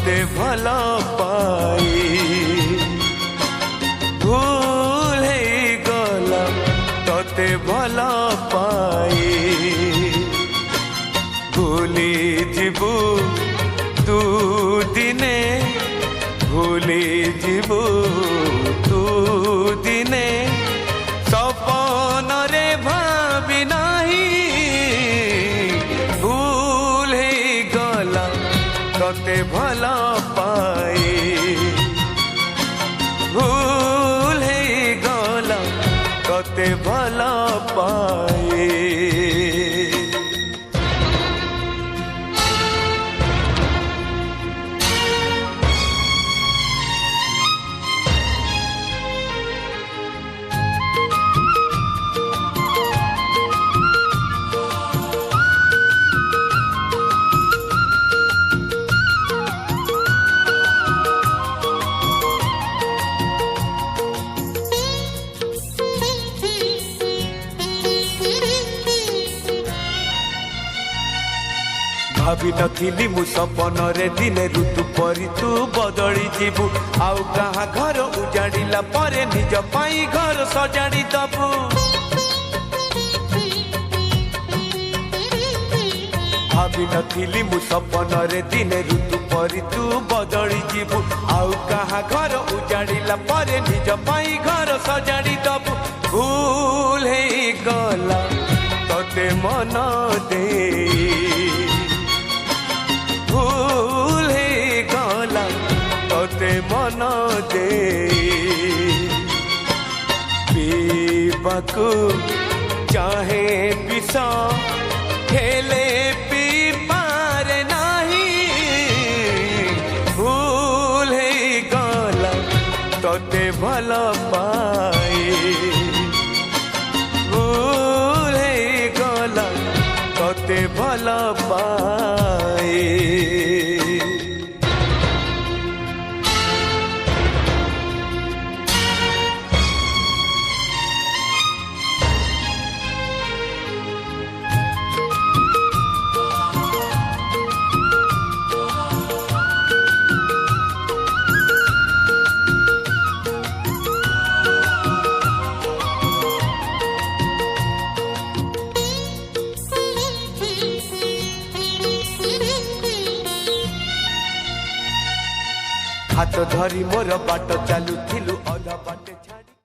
तोते भल पाई भूल है गला तोते भल पाई भूली जीवु तू दिने भूली जीवु तू दिने सपन रे भावी नहीं भूल है गला तोते भल पाई भूल है गला तोते भल पाई। भावी नथिली मु सपन रे दिने ऋतु परी तू बदली जीवु आउ कहा घर उजाड़िला परे निज पाई घर सजाड़ी दबु भावी नथिली मु सपन रे दिने ऋतु परी तू बदली जीवु आउ कहा घर उजाड़िला परे निज पाई घर सजाड़ी दबु भूल है गला तोते मन दे भूल है गला तोते मन दे पीबाकू चाहे विष खेले पी पारे नहीं भूल है गला तोते भल पाई भूल है गला तोते भल पाई। हाथ धरी मोर बाट चालुथिलु अधा बाटे।